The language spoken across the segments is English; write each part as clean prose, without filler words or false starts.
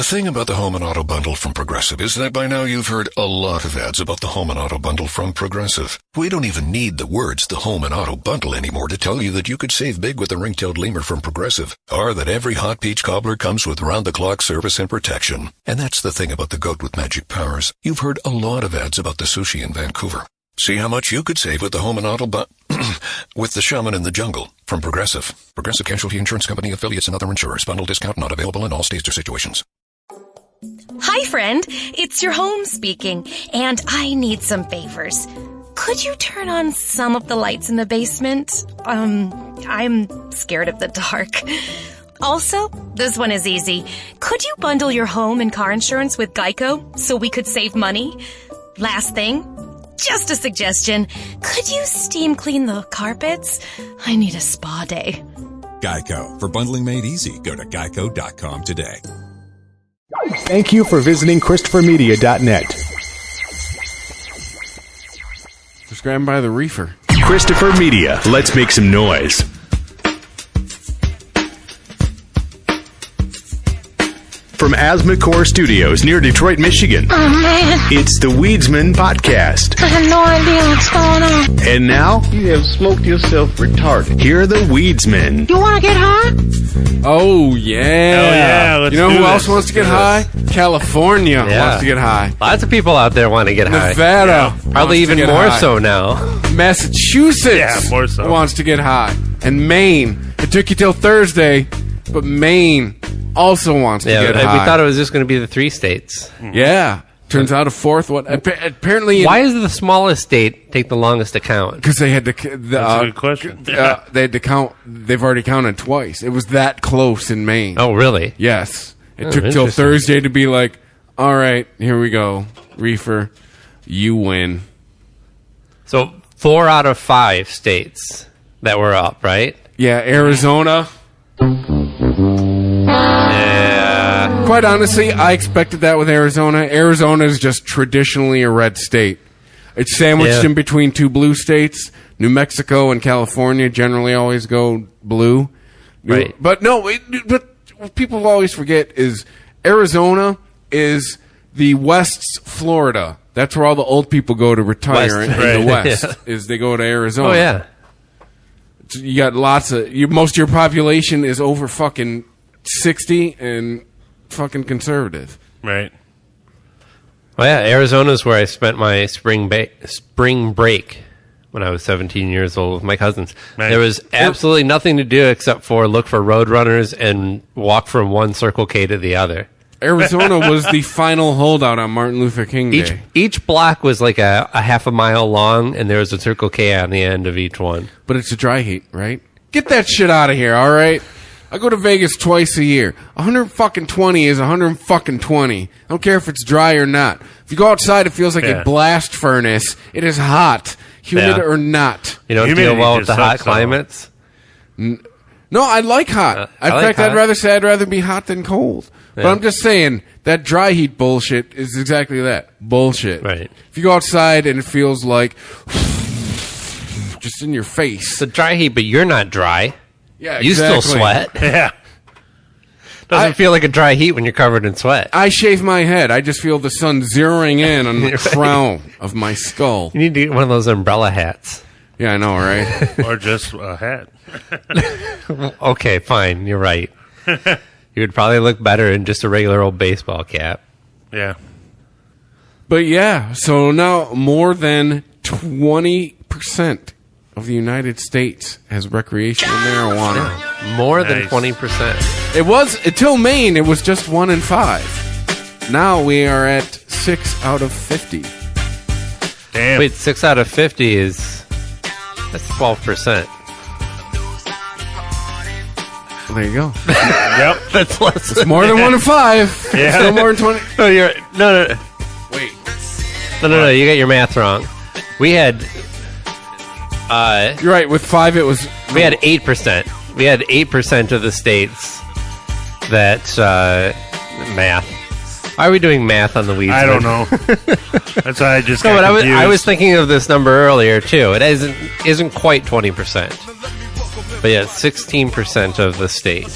The thing about the Home and Auto Bundle from Progressive is that by now you've heard a lot of ads about the Home and Auto Bundle from Progressive. We don't even need the words the Home and Auto Bundle anymore to tell you that you could save big with the ring-tailed lemur from Progressive, or that every hot peach cobbler comes with round-the-clock service and protection. And that's the thing about the goat with magic powers. You've heard a lot of ads about the sushi in Vancouver. See how much you could save with the Home and Auto with the Shaman in the Jungle from Progressive. Progressive Casualty Insurance Company, affiliates, and other insurers. Bundle discount not available in all states or situations. Hi, friend. It's your home speaking, and I need some favors. Could you turn on some of the lights in the basement? I'm scared of the dark. Also, this one is easy. Could you bundle your home and car insurance with Geico so we could save money? Last thing, just a suggestion. Could you steam clean the carpets? I need a spa day. Geico. For bundling made easy, go to geico.com today. Thank you for visiting ChristopherMedia.net. Just grab him by the reefer. Christopher Media. Let's make some noise. From Asthmacore Studios near Detroit, Michigan. Oh, man. It's the Weedsmen Potcast. I have no idea what's going on. And now, you have smoked yourself retarded. here are the Weedsmen. You want to get high? Oh, yeah. Hell yeah, let's you know do who this. else wants to get high? California wants to get high. Lots of people out there want to get high. Nevada. Probably even more so now. Massachusetts more so. wants to get high. And Maine. It took you till Thursday, but Maine also wants to get high. We thought it was just going to be the 3 states. Yeah. Turns out a fourth one. Apparently, why does the smallest state take the longest to count? Because they had to. That's a good question. They had to count. They've already counted twice. It was that close in Maine. Oh, really? Yes. It took till Thursday to be like, all right, here we go, reefer, you win. So 4 out of 5 states that were up, right? Yeah, Arizona. Yeah. Quite honestly, I expected that with Arizona. Arizona is just traditionally a red state. It's sandwiched in between 2 blue states. New Mexico and California generally always go blue. Right. But no, but what people always forget is Arizona is the West's Florida. That's where all the old people go to retire in the West. Is they go to Arizona. Oh, yeah. You got lots of... most of your population is over fucking 60 and fucking conservative. Right. Well, yeah, Arizona's where I spent my spring break when I was 17 years old with my cousins. Nice. There was absolutely nothing to do except for look for road runners and walk from one Circle K to the other. Arizona was the final holdout on Martin Luther King Day. Each block was like a half a mile long, and there was a Circle K on the end of each one. But it's a dry heat, right? Get that shit out of here, all right? I go to Vegas twice a year. 120 is 120. I don't care if it's dry or not. If you go outside, it feels like a blast furnace. It is hot, humid or not. You don't deal well with the hot climates? No, I like hot. In fact, I'd rather be hot than cold. Yeah. But I'm just saying, that dry heat bullshit is exactly that. Bullshit. Right. If you go outside and it feels like just in your face. It's a dry heat, but you're not dry. Yeah, You still sweat. Yeah. Doesn't feel like a dry heat when you're covered in sweat. I shave my head. I just feel the sun zeroing in on the crown of my skull. You need to get one of those umbrella hats. Yeah, I know, right? Or just a hat. Okay, fine. You're right. You would probably look better in just a regular old baseball cap. Yeah. But yeah, so now more than 20% of the United States has recreational marijuana. More than 20%. It was, until Maine, it was just 1 in 5. Now we are at 6 out of 50. Damn. Wait, 6 out of 50 is... That's 12%. There you go. Yep. That's less. It's more than 1 in 5. Yeah. Still more than 20. No, no. Wait. No. You got your math wrong. We had... You're right. With 5, it was... We had 8%. We had 8% of the states that... math. Why are we doing math on the Weedsmen? I don't know. That's why I just got but confused. I was thinking of this number earlier, too. It isn't quite 20%. But yeah, 16% of the state.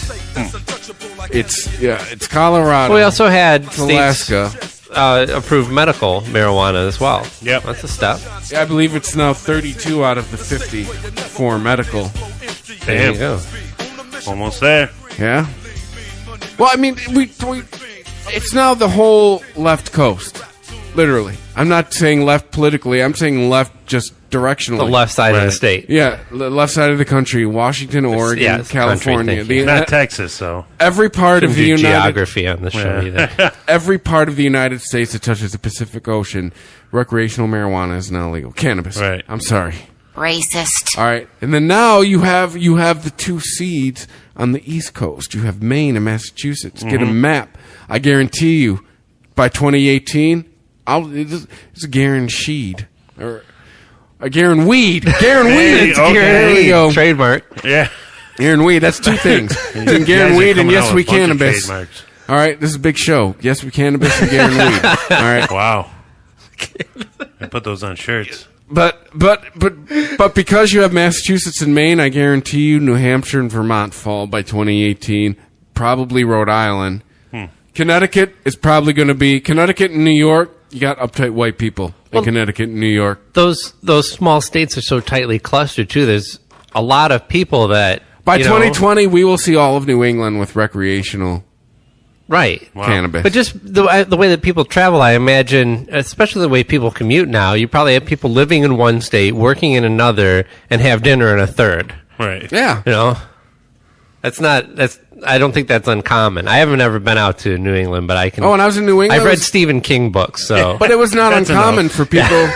It's Colorado. Well, we also had it's states Alaska. approve medical marijuana as well. Yep. That's a step. Yeah, I believe it's now 32 out of the 50 for medical. There you go. Almost there. Yeah. Well, I mean, we it's now the whole left coast. Literally. I'm not saying left politically. I'm saying left just directionally. The left side of the state. Yeah, the left side of the country. Washington, Oregon, it's California. country, Not Texas, so. Every part of the United geography on the show either. Every part of the United States that touches the Pacific Ocean, recreational marijuana is now legal. Cannabis. Right. I'm sorry. Racist. All right, and then now you have the two seeds on the East Coast. You have Maine and Massachusetts. Get a map. I guarantee you, by 2018, it's a guaranteed or a guaranteed. Guaranteed. Okay. There we go. Trademark. Yeah. Guaranteed. That's two things. Between Guaranteed and Yes We Cannabis. All right, this is a big show. Yes We Cannabis and Guaranteed. All right. Wow. I put those on shirts. But because you have Massachusetts and Maine, I guarantee you New Hampshire and Vermont fall by 2018. Probably Rhode Island. Connecticut is probably going to be Connecticut and New York. You got uptight white people in Connecticut and New York. Those small states are so tightly clustered too. There's a lot of people that by 2020 we will see all of New England with recreational cannabis. But just the way that people travel, I imagine, especially the way people commute now, you probably have people living in one state, working in another, and have dinner in a third. Right. Yeah. You know, I don't think that's uncommon. I haven't ever been out to New England, but I can. Oh, when I was in New England, I've read Stephen King books, so. But it was not uncommon for people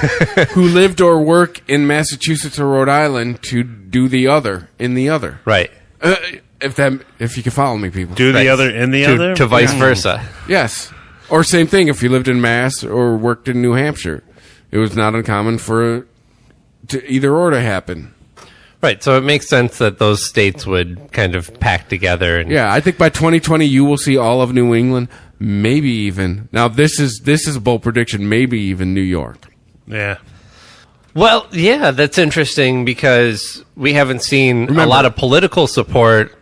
who lived or work in Massachusetts or Rhode Island to do the other in the other. Right. If you can follow me, people. Do the other in the other? To vice versa. Yes. Or same thing if you lived in Mass or worked in New Hampshire. It was not uncommon for either or to happen. Right, so it makes sense that those states would kind of pack together. And yeah, I think by 2020 you will see all of New England, maybe even. Now this is a bold prediction, maybe even New York. Yeah. Well, yeah, that's interesting because we haven't seen a lot of political support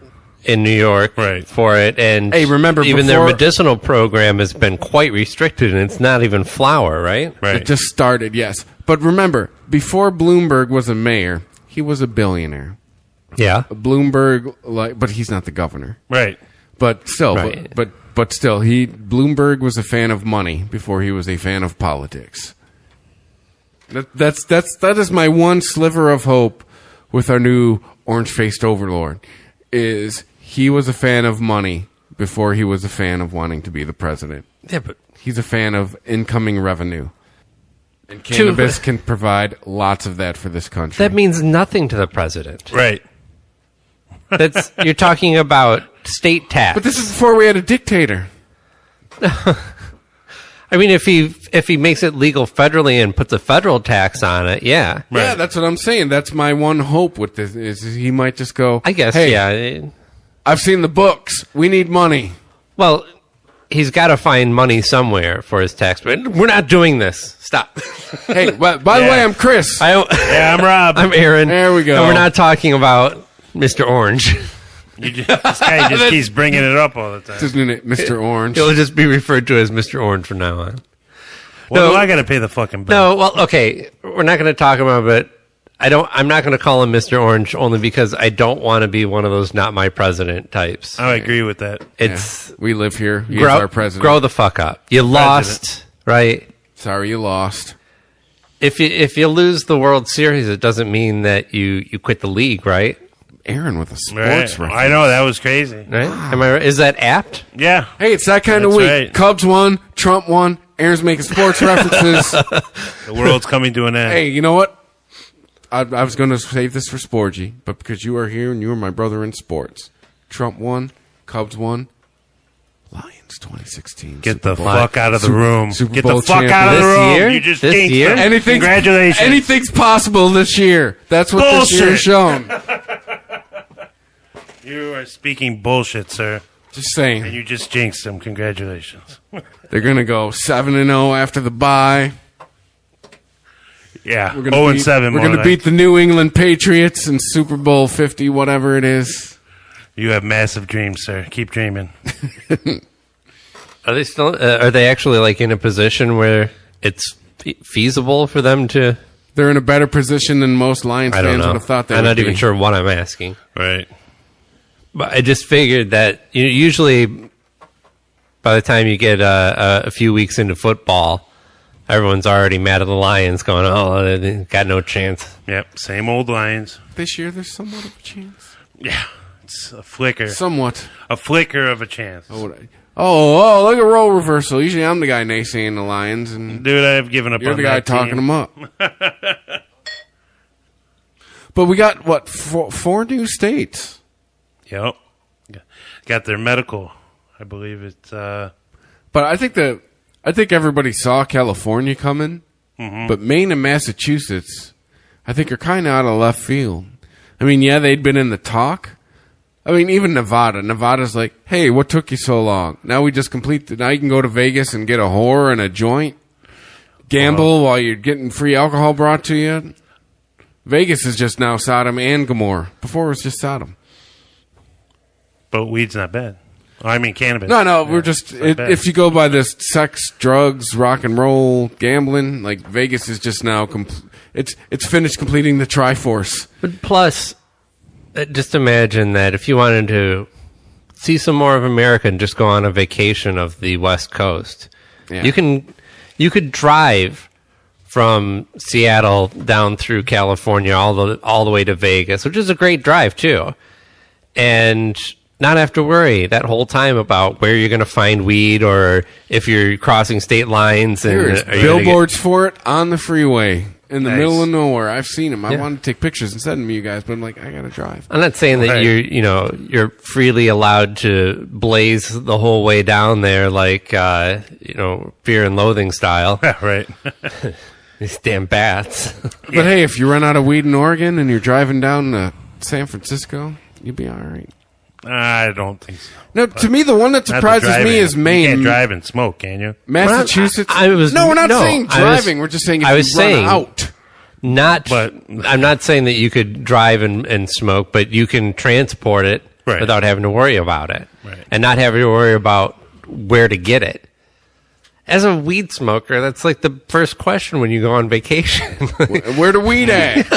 in New York for it, and even their medicinal program has been quite restricted, and it's not even flower, right? It just started, yes. But remember, before Bloomberg was a mayor, he was a billionaire. Yeah. Bloomberg, but he's not the governor. Right. But still, but still, Bloomberg was a fan of money before he was a fan of politics. That is my one sliver of hope with our new orange-faced overlord, is he was a fan of money before he was a fan of wanting to be the president. Yeah, but he's a fan of incoming revenue. And cannabis can provide lots of that for this country. That means nothing to the president. Right. You're talking about state tax. But this is before we had a dictator. I mean, if he makes it legal federally and puts a federal tax on it, yeah. Right. Yeah, that's what I'm saying. That's my one hope with this, is he might just go, I guess, hey, yeah. I've seen the books. We need money. Well, he's got to find money somewhere for his tax. But we're not doing this. Stop. Hey, by the way, I'm Chris. I'm Rob. I'm Aaron. There we go. And we're not talking about Mr. Orange. This guy just keeps bringing it up all the time. Isn't it Mr. Orange? He'll just be referred to as Mr. Orange from now on. Well, I got to pay the fucking bill. No, well, okay. We're not going to talk about it. I'm not going to call him Mr. Orange only because I don't want to be one of those not my president types. I agree with that. It's we live here. He's our president. Grow the fuck up. You lost, right? Sorry, you lost. If you lose the World Series, it doesn't mean that you quit the league, right? Aaron with a sports reference. I know, that was crazy. Right? Am I right? Is that apt? Yeah. Hey, it's that kind of week. Right. Cubs won, Trump won, Aaron's making sports references. The world's coming to an end. Hey, you know what? I was going to save this for Sporgy, but because you are here and you are my brother in sports. Trump won, Cubs won, Lions 2016. Get the fuck out of the room. Get the fuck out of the room. You just this year? Congratulations. Anything's possible this year. That's what this year has shown. You are speaking bullshit, sir. Just saying. And you just jinxed them. Congratulations. They're going to go 7-0 after the bye. Yeah, 0-7. We're going to beat the New England Patriots in Super Bowl 50, whatever it is. You have massive dreams, sir. Keep dreaming. Are they still? Are they actually like in a position where it's feasible for them to? They're in a better position than most Lions I don't fans know. would have thought they I'm would not be. even sure what I'm asking. Right. But I just figured that usually by the time you get a few weeks into football, everyone's already mad at the Lions, going, "Oh, they got no chance." Yep. Same old Lions. This year, there's somewhat of a chance. Yeah. It's a flicker. Somewhat. A flicker of a chance. Oh, look at role reversal. Usually I'm the guy naysaying the Lions, and Dude, I've given up you're on the guy that talking team. them up. But we got, what, four new states? Yep. Got their medical. I believe it's... But I think everybody saw California coming, but Maine and Massachusetts, I think, are kind of out of left field. I mean, yeah, they'd been in the talk. I mean, even Nevada. Nevada's like, hey, what took you so long? Now we just now you can go to Vegas and get a whore and a joint, gamble while you're getting free alcohol brought to you. Vegas is just now Sodom and Gomorrah. Before it was just Sodom. But weed's not bad. Oh, I mean, cannabis. No, we're just, if you go by this sex, drugs, rock and roll, gambling, like Vegas is just now, it's finished completing the Triforce. But plus, just imagine that if you wanted to see some more of America and just go on a vacation of the West Coast, you could drive from Seattle down through California all the way to Vegas, which is a great drive too, and not have to worry that whole time about where you're going to find weed or if you're crossing state lines. And There's billboards for it on the freeway. In the middle of nowhere. I've seen them. I wanted to take pictures and send them to you guys, but I'm like, I gotta drive. I'm not saying that you're freely allowed to blaze the whole way down there like Fear and Loathing style. Right. These damn bats. But hey, if you run out of weed in Oregon and you're driving down to San Francisco, you'll be all right. I don't think so. No, to me, the one that surprises me is Maine. You can't drive and smoke, can you? Massachusetts. We're not saying driving. We're just saying if you run out. I'm not saying that you could drive and smoke, but you can transport it without having to worry about it. Right. And not having to worry about where to get it. As a weed smoker, that's like the first question when you go on vacation. Where the weed at?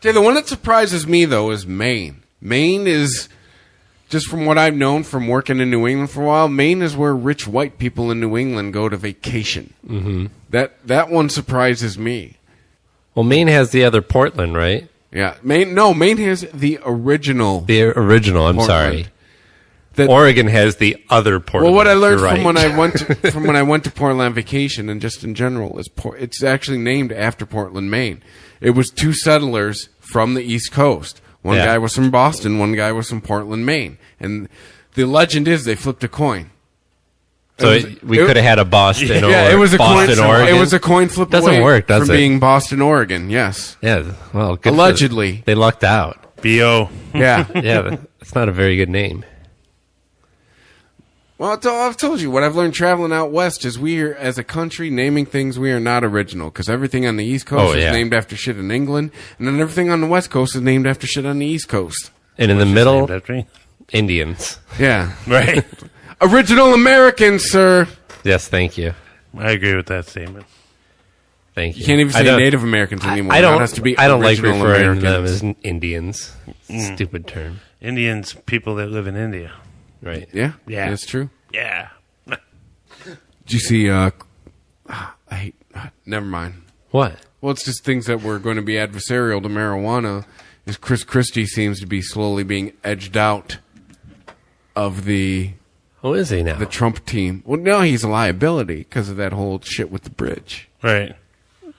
Yeah. The one that surprises me, though, is Maine. Maine is, just from what I've known from working in New England for a while, Maine is where rich white people in New England go to vacation. Mm-hmm. That one surprises me. Well, Maine has the other Portland, right? Yeah. Maine has the original. The original, I'm Portland. sorry. Oregon has the other Portland. Well, what I learned You're from right. when I went to Portland on vacation and just in general is it's actually named after Portland, Maine. It was two settlers from the East Coast. One guy was from Boston, one guy was from Portland, Maine. And the legend is they flipped a coin. So we could have had a Boston or it was a Boston, coin, Oregon. It was a coin flip Doesn't away work, does from it? being Boston, Oregon, yes. Yeah, well, good allegedly. They lucked out. B.O. Yeah. Yeah, it's not a very good name. Well, I've told you, what I've learned traveling out west is we are, as a country, naming things we are not original. Because everything on the East Coast is named after shit in England, and then everything on the West Coast is named after shit on the East Coast. And in the middle, Indians. Yeah. Right. Original Americans, sir. Yes, thank you. I agree with that statement. Thank you. You can't even say Native Americans anymore. I don't like original referring to them Americans. as Indians. Stupid term. Indians, people that live in India. Right. Yeah? Yeah. That's true. Yeah. Did you see, never mind. What? Well, it's just things that were going to be adversarial to marijuana is Chris Christie seems to be slowly being edged out of the... Who is he now? The Trump team. Well, no, he's a liability because of that whole shit with the bridge. Right.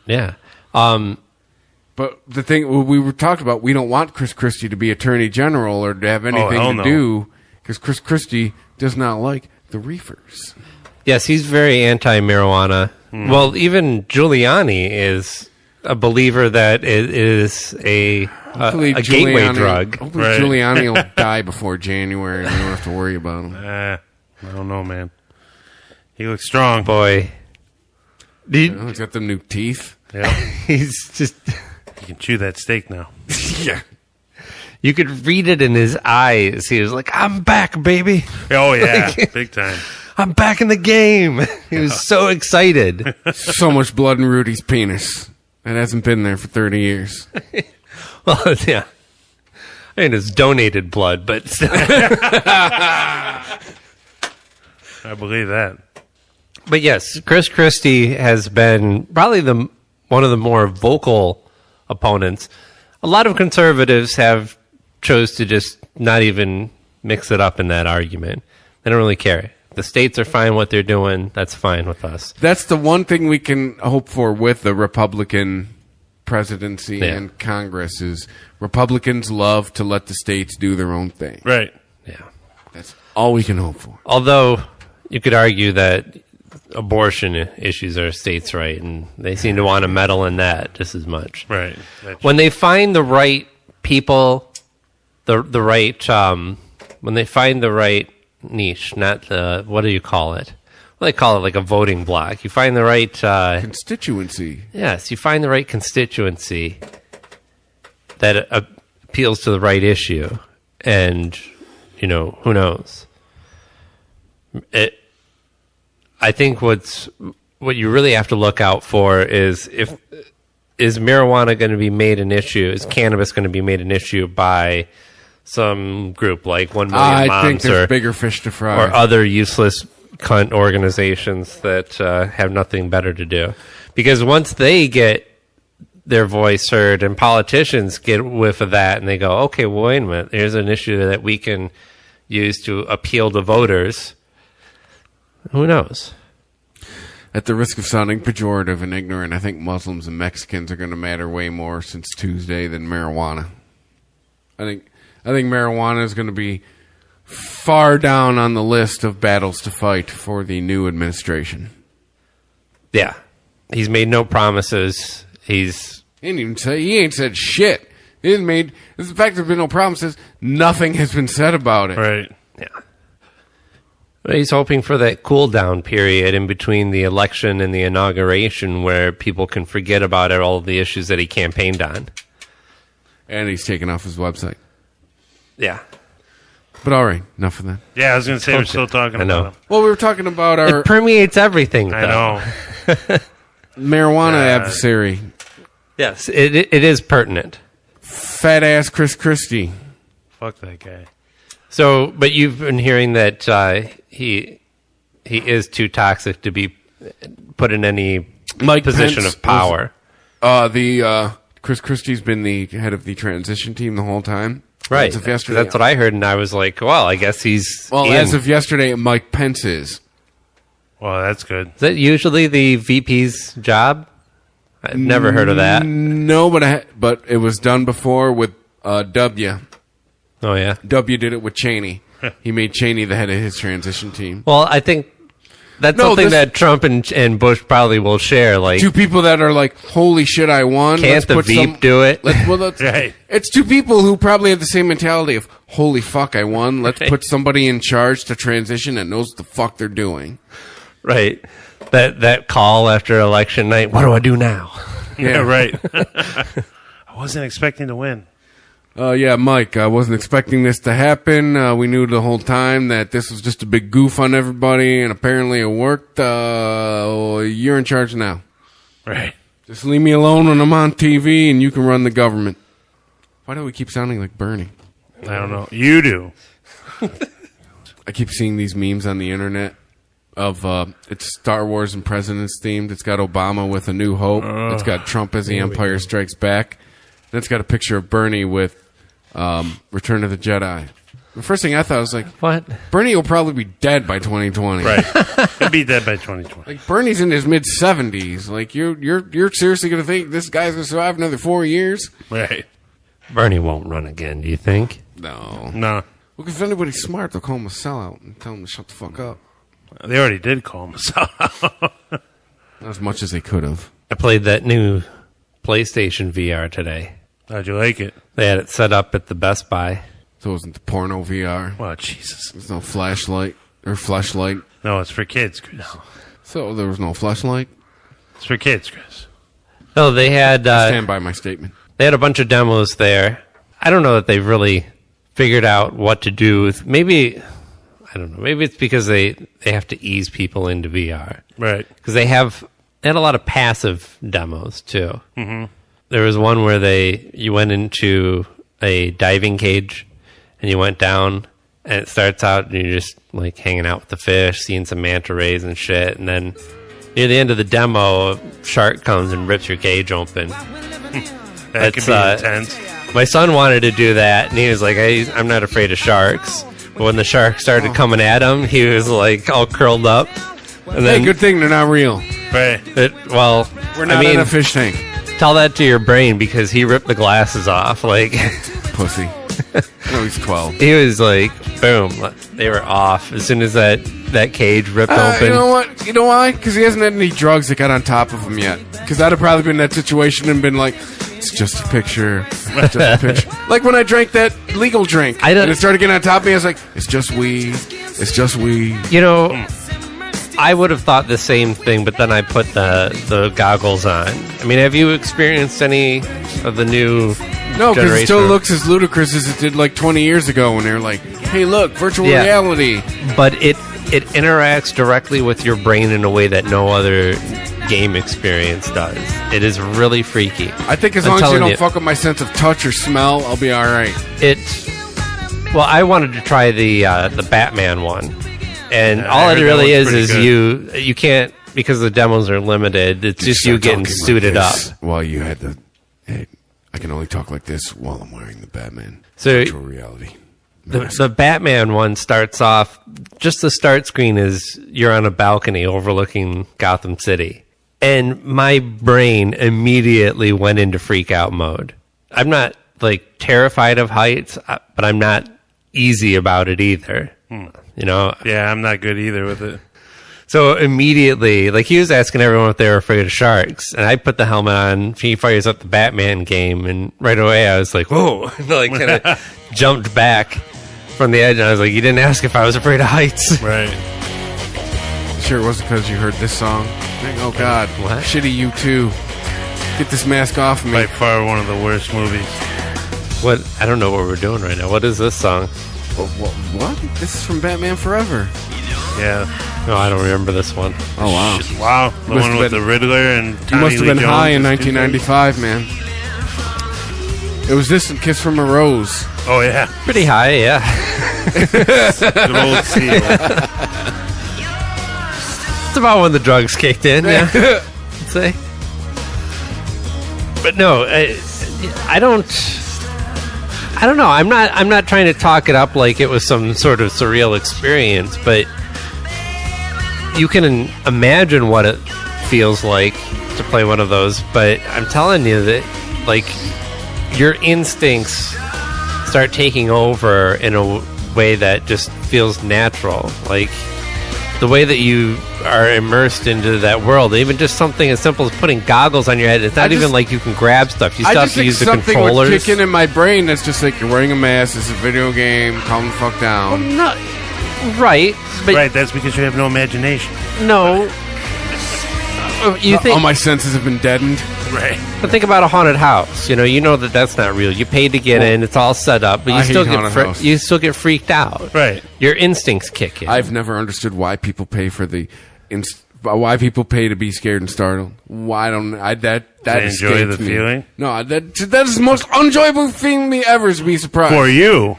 Yeah. But the thing we were talking about, we don't want Chris Christie to be Attorney General or to have anything to do because Chris Christie does not like the reefers. Yes, he's very anti-marijuana. Well, even Giuliani is a believer that it is a gateway drug. Hopefully Giuliani will die before January and we don't have to worry about him. I don't know, man. He looks strong. Boy. He's got them new teeth. Yeah. He's just... You can chew that steak now. Yeah. You could read it in his eyes. He was like, I'm back, baby. Oh, yeah. Big time. I'm back in the game. He was so excited. So much blood in Rudy's penis. It hasn't been there for 30 years. Well, yeah. I mean, it's donated blood, but still. I believe that. But yes, Chris Christie has been probably one of the more vocal opponents. A lot of conservatives have chose to just not even mix it up in that argument. They don't really care. The states are fine what they're doing. That's fine with us. That's the one thing we can hope for with the Republican presidency and Congress is Republicans love to let the states do their own thing. Right. Yeah. That's all we can hope for. Although you could argue that abortion issues are states' right, and they seem to want to meddle in that just as much. Right. When they find the right people, when they find the right niche, not the, what do you call it? Well, they call it like a voting block. You find the right constituency. Yes, you find the right constituency that appeals to the right issue, and who knows? I think what you really have to look out for is is marijuana going to be made an issue? Is cannabis going to be made an issue by some group like 1 Million Moms? I think there's bigger fish to fry, or other useless cunt organizations that have nothing better to do. Because once they get their voice heard and politicians get a whiff of that and they go, okay, well, wait a minute, here's an issue that we can use to appeal to voters. Who knows? At the risk of sounding pejorative and ignorant, I think Muslims and Mexicans are going to matter way more since Tuesday than marijuana. I think marijuana is going to be far down on the list of battles to fight for the new administration. Yeah. He's made no promises. He ain't said shit. The fact there's been no promises, nothing has been said about it. Right. Yeah. But he's hoping for that cool down period in between the election and the inauguration where people can forget about all of the issues that he campaigned on. And he's taken off his website. Yeah. But all right, enough of that. Yeah, I was going to say we're still talking about him. Well, we were talking about our... It permeates everything, I though. know. Marijuana adversary. Yes, it is pertinent. Fat ass Chris Christie. Fuck that guy. So, but you've been hearing that he is too toxic to be put in any position of power. Chris Christie's been the head of the transition team the whole time. Right. As of yesterday, that's what I heard, and I was like, well, I guess he's as of yesterday, Mike Pence is. Well, that's good. Is that usually the VP's job? I've never heard of that. No, but it was done before with W. Oh, yeah? W did it with Cheney. He made Cheney the head of his transition team. Well, I think that's something that Trump and Bush probably will share. Like, two people that are like, holy shit, I won. Can't the Veep do it? Right. It's two people who probably have the same mentality of, holy fuck, I won. Let's put somebody in charge to transition that knows what the fuck they're doing. Right. That call after election night, what do I do now? Yeah, right. I wasn't expecting to win. Yeah, Mike, I wasn't expecting this to happen. We knew the whole time that this was just a big goof on everybody, and apparently it worked. You're in charge now. Right. Just leave me alone when I'm on TV, and you can run the government. Why do we keep sounding like Bernie? I don't know. You do. I keep seeing these memes on the internet of it's Star Wars and Presidents themed. It's got Obama with A New Hope. It's got Trump as The Empire Strikes Back. Then it's got a picture of Bernie with Return of the Jedi. The first thing I thought was like, what? Bernie will probably be dead by 2020. Right. He'll be dead by 2020. Like, Bernie's in his mid-70s. Like, you're seriously going to think this guy's going to survive another 4 years? Right. Bernie won't run again, do you think? No. No. Well, if anybody's smart, they'll call him a sellout and tell him to shut the fuck up. They already did call him a sellout. Not as much as they could have. I played that new PlayStation VR today. How'd you like it? They had it set up at the Best Buy. So it wasn't the porno VR. Oh, Jesus. There's no flashlight or flashlight. No, it's for kids, Chris. No. So there was no flashlight? It's for kids, Chris. No, they had... Stand by my statement. They had a bunch of demos there. I don't know that they've really figured out what to do with. Maybe I don't know. Maybe it's because they have to ease people into VR, right? Because they had a lot of passive demos too. Mm-hmm. There was one where you went into a diving cage and you went down, and it starts out and you're just like hanging out with the fish, seeing some manta rays and shit, and then near the end of the demo, a shark comes and rips your cage open. That could be intense. My son wanted to do that, and he was like, I'm not afraid of sharks. But when the shark started coming at him, he was like all curled up. And then, hey, good thing they're not real. Right. We're not in a fish tank. Tell that to your brain, because he ripped the glasses off. Like, pussy. No, he's 12. He was like, boom. They were off as soon as that cage ripped open. You know what? You know why? Because he hasn't had any drugs that got on top of him yet. Because I'd have probably been in that situation and been like, it's just a picture. It's just a picture. Like when I drank that legal drink. And it started getting on top of me, I was like, it's just weed. It's just weed. You know, I would have thought the same thing, but then I put the goggles on. I mean, have you experienced any of the new No, because it still looks as ludicrous as it did like 20 years ago when they were like, hey, look, virtual reality. But it interacts directly with your brain in a way that no other game experience does. It is really freaky. I think as long as you don't fuck up my sense of touch or smell, I'll be all right. Well, I wanted to try the Batman one, and all it really is you can't, because the demos are limited. It's just you getting suited up. Well, you had the. Hey, I can only talk like this while I'm wearing the Batman virtual reality. The Batman one starts off, just the start screen is you're on a balcony overlooking Gotham City. And my brain immediately went into freak out mode. I'm not like terrified of heights, but I'm not easy about it either. You know? Yeah, I'm not good either with it. So immediately, like he was asking everyone if they were afraid of sharks, and I put the helmet on. He fires up the Batman game, and right away I was like, whoa, like kind of jumped back from the edge, and I was like, you didn't ask if I was afraid of heights. Right. Sure it wasn't because you heard this song? Like, oh, God. What? Shitty you too. Get this mask off of me. By far one of the worst movies. What? I don't know what we're doing right now. What is this song? What? This is from Batman Forever. Yeah. No, I don't remember this one. Oh, wow. Wow. The one with the Riddler and Tommy You must have Lee been Jones high in 1995, man. It was this and Kiss from a Rose. Oh, yeah. Pretty high, yeah. Good old Seal. It's about when the drugs kicked in, yeah. I'd say. But no, I don't know. I'm not trying to talk it up like it was some sort of surreal experience, but you can imagine what it feels like to play one of those. But I'm telling you that, like, your instincts start taking over in a way that just feels natural. Like, the way that you are immersed into that world, even just something as simple as putting goggles on your head. It's not even like you can grab stuff. You still have to use the controllers. Something would kick in my brain that's just like, you're wearing a mask, it's a video game, calm the fuck down. Well, right. But right, that's because you have no imagination. No. You think all my senses have been deadened. Right. But think about a haunted house. You know that that's not real. You paid to get in. It's all set up, but you still get freaked out. Right. Your instincts kick in. I've never understood why people pay for why people pay to be scared and startled. Why don't I? That enjoy the feeling. No, that is the most unenjoyable thing ever. Is to be surprised for you,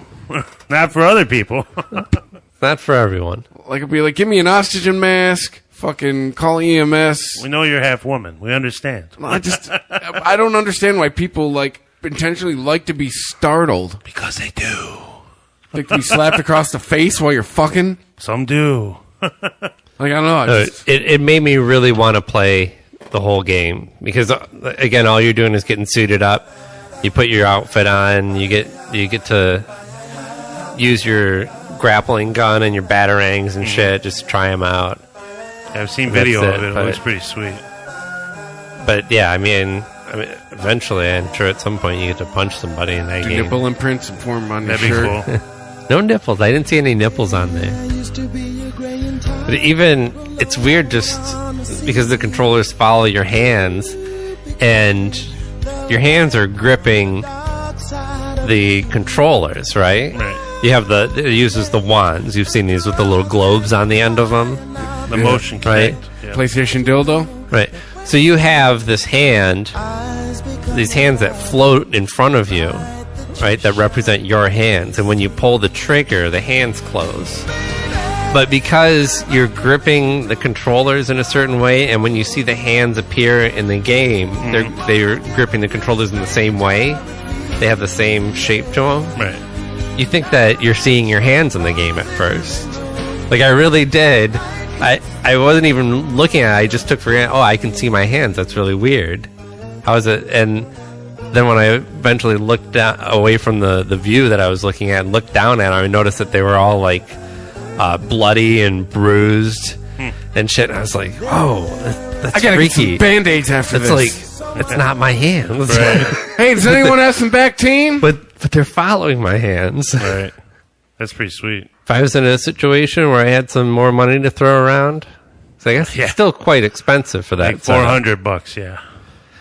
not for other people. Not for everyone. Like it'd be like, give me an oxygen mask. Fucking call EMS. We know you're half woman. We understand. I don't understand why people intentionally like to be startled. Because they do. Like to be slapped across the face while you're fucking. Some do. I don't know. It made me really want to play the whole game because again, all you're doing is getting suited up. You put your outfit on. You get to use your grappling gun and your batarangs and shit. Just try them out. I've seen video of it. It looks pretty sweet. But yeah, I mean, eventually, I'm sure at some point you get to punch somebody in that game. Nipple imprints and form on your shirt. That'd be cool. No nipples. I didn't see any nipples on there. But even, it's weird just because the controllers follow your hands, and your hands are gripping the controllers, right? Right. You have it uses the wands. You've seen these with the little globes on the end of them. The motion Right? connect. Yeah. PlayStation dildo. Right. So you have this hand, these hands that float in front of you, right, that represent your hands. And when you pull the trigger, the hands close. But because you're gripping the controllers in a certain way, and when you see the hands appear in the game, they're gripping the controllers in the same way. They have the same shape to them. Right. You think that you're seeing your hands in the game at first. Like, I really did. I wasn't even looking at it. I just took for granted, I can see my hands. That's really weird. How is it? And then when I eventually looked down, away from the view that I was looking at and looked down at them, I noticed that they were all, like, bloody and bruised and shit. And I was like, whoa, that's I gotta freaky. get some Band-Aids after It's this. like, it's not my hands. Right. Hey, does anyone have some Bactine? But they're following my hands. Right. That's pretty sweet. If I was in a situation where I had some more money to throw around, so I guess it's still quite expensive for that. Like $400, yeah.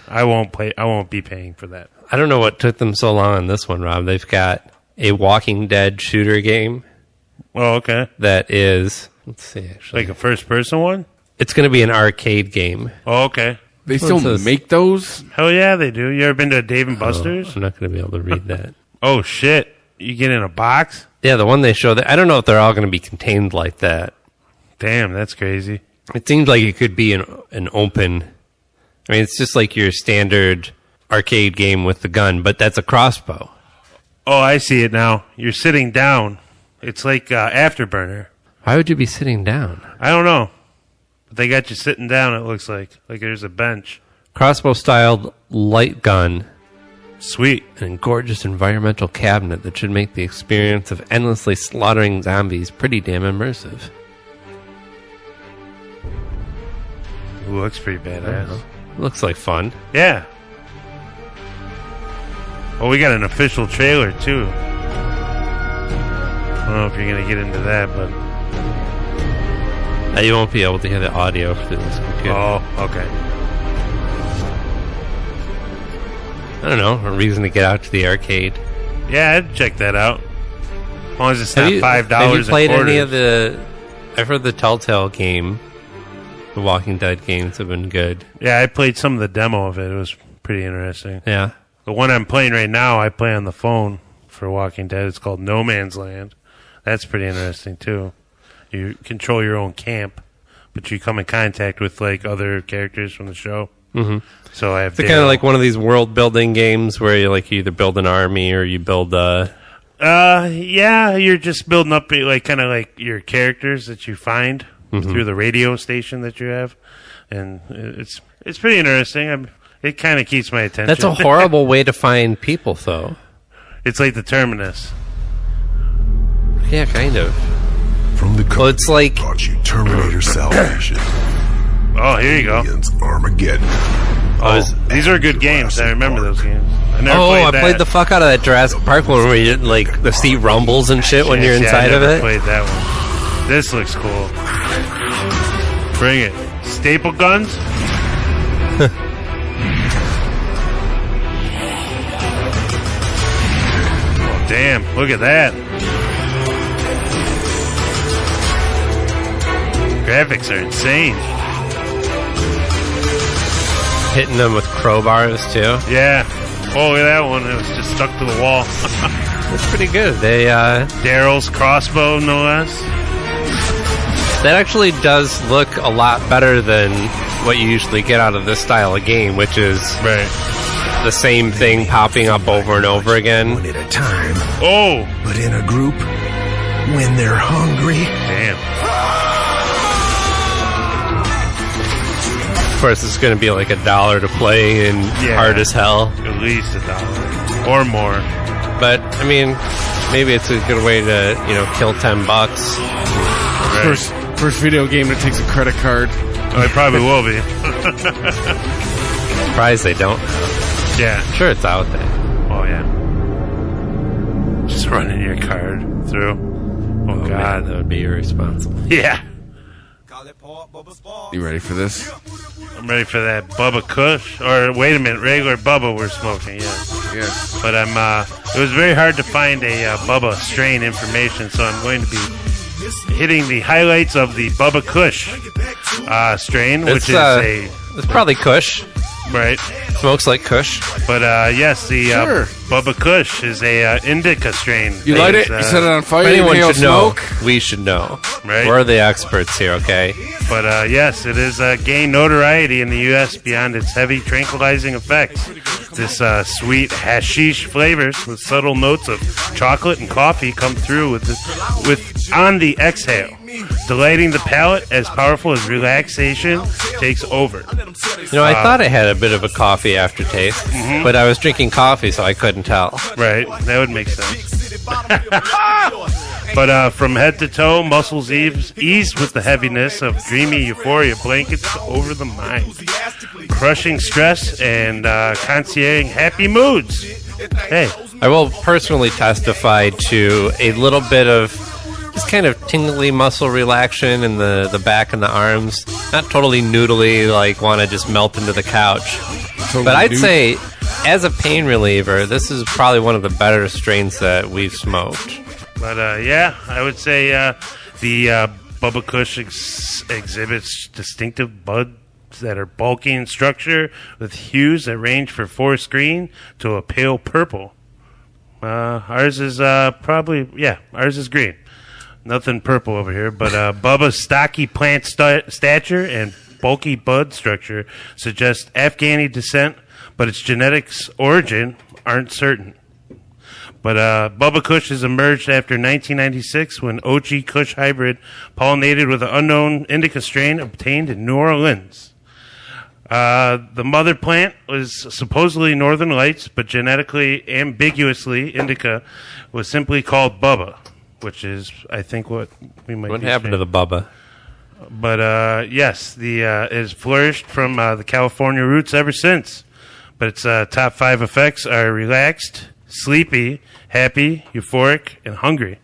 I won't be paying for that. I don't know what took them so long on this one, Rob. They've got a Walking Dead shooter game Oh, okay. that is, let's see, actually. Like a first-person one? It's going to be an arcade game. Oh, okay. They still make those? Hell yeah, they do. You ever been to Dave & Buster's? I'm not going to be able to read that. Oh, shit. You get in a box? Yeah, the one they show, I don't know if they're all going to be contained like that. Damn, that's crazy. It seems like it could be an open, I mean, it's just like your standard arcade game with the gun, but that's a crossbow. Oh, I see it now. You're sitting down. It's like Afterburner. Why would you be sitting down? I don't know. But they got you sitting down, it looks like. Like there's a bench. Crossbow-styled light gun. Sweet. And gorgeous environmental cabinet that should make the experience of endlessly slaughtering zombies pretty damn immersive. Ooh, looks pretty badass. Looks like fun. Yeah. Oh, we got an official trailer, too. I don't know if you're going to get into that, but... You won't be able to hear the audio through this computer. Oh, okay. I don't know. A reason to get out to the arcade. Yeah, I'd check that out. As long as it's not $5 Have you played any of the... I've heard the Telltale game. The Walking Dead games have been good. Yeah, I played some of the demo of it. It was pretty interesting. Yeah. The one I'm playing right now, I play on the phone for Walking Dead. It's called No Man's Land. That's pretty interesting, too. You control your own camp, but you come in contact with, like, other characters from the show. Mm-hmm. So I have... It's kind of like one of these world-building games where you either build an army or you build yeah, you're just building up, like, kind of like your characters that you find through the radio station that you have. And it's pretty interesting. It kind of keeps my attention. That's a horrible way to find people, though. It's like the Terminus. Yeah, kind of. From the Well, it's like... brought you Terminator Salvation. Oh, here you go. Aliens Armageddon. These are good games. I remember those games. I played the fuck out of that Jurassic Park one where you, like, the seat rumbles and shit when you're inside of it. I played that one. This looks cool. Bring it. Staple guns? Oh, damn. Look at that. Graphics are insane. Hitting them with crowbars, too. Yeah. Oh, look at that one. It was just stuck to the wall. That's pretty good. They, Daryl's crossbow, no less. That actually does look a lot better than what you usually get out of this style of game, which is the same thing popping up over and over again. One at a time. Oh! But in a group, when they're hungry. Damn. Of course, it's going to be like $1 to play and hard as hell. At least $1 or more. But I mean, maybe it's a good way to kill $10. Right. First video game that takes a credit card. Oh, it probably will be. Surprised they don't. Yeah. I'm sure it's out there. Oh yeah. Just running your card through. Oh God, man, that would be irresponsible. Yeah. You ready for this? I'm ready for that Bubba Kush. Or wait a minute, regular Bubba we're smoking. Yeah. Yes. But it was very hard to find a Bubba strain information, so I'm going to be hitting the highlights of the Bubba Kush strain, which is it's probably Kush. Right. Smokes like Kush. But yes, the Bubba Kush is a indica strain. You light it, you set it on fire, anyone you should smoke. know. We should know. Right. We're the experts here, okay? But yes, it is gained notoriety in the U.S. beyond its heavy tranquilizing effects. This sweet hashish flavors with subtle notes of chocolate and coffee come through with on the exhale, delighting the palate as powerful as relaxation takes over. You know, I thought it had a bit of a coffee aftertaste, but I was drinking coffee, so I couldn't tell. Right, that would make sense. But from head to toe, muscles ease with the heaviness of dreamy euphoria blankets over the mind, crushing stress and concierging happy moods. Hey, I will personally testify to a little bit of this kind of tingly muscle relaxation in the back and the arms. Not totally noodly, like want to just melt into the couch. Totally but I'd say, as a pain reliever, this is probably one of the better strains that we've smoked. But yeah, I would say the Bubba Kush exhibits distinctive buds that are bulky in structure with hues that range from forest green to a pale purple. Ours is ours is green. Nothing purple over here, but Bubba's stocky plant stature and bulky bud structure suggest Afghani descent, but its genetics origin aren't certain. But Bubba Kush has emerged after 1996 when OG Kush hybrid pollinated with an unknown indica strain obtained in New Orleans. The mother plant was supposedly Northern Lights, but genetically ambiguously indica was simply called Bubba, which is, I think, what we might. What happened to the Bubba? But yes, it has flourished from the California roots ever since. But its top 5 effects are relaxed, sleepy, happy, euphoric, and hungry.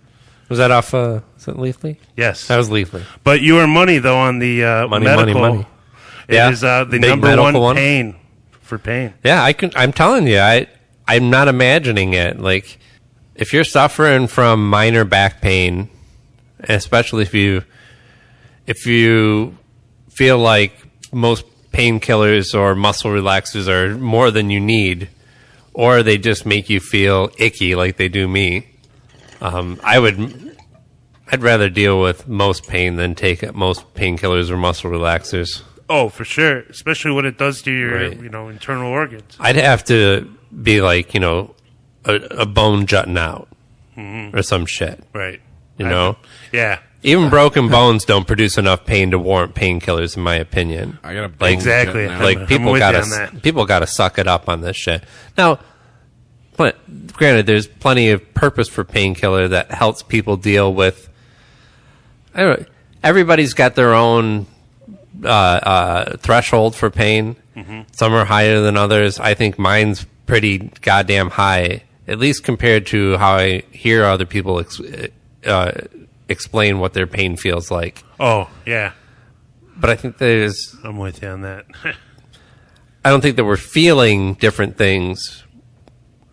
Was that off? Was it Leafly? Yes, that was Leafly. But you are money though on the medical. Money. It is the number one pain for pain. Yeah, I'm telling you, I'm not imagining it. Like, if you're suffering from minor back pain, especially if you feel like most painkillers or muscle relaxers are more than you need, or they just make you feel icky like they do me, I'd rather deal with most pain than take most painkillers or muscle relaxers. Oh, for sure, especially what it does to your internal organs. I'd have to be like a bone jutting out or some shit. Right. You know? Yeah. Even broken bones don't produce enough pain to warrant painkillers, in my opinion. I got a bone exactly. Like people gotta suck it up on this shit. Now, but granted, there's plenty of purpose for painkiller that helps people deal with. I don't know, everybody's got their own threshold for pain. Mm-hmm. Some are higher than others. I think mine's pretty goddamn high, at least compared to how I hear other people explain what their pain feels like. Oh, yeah. But I think I'm with you on that. I don't think that we're feeling different things.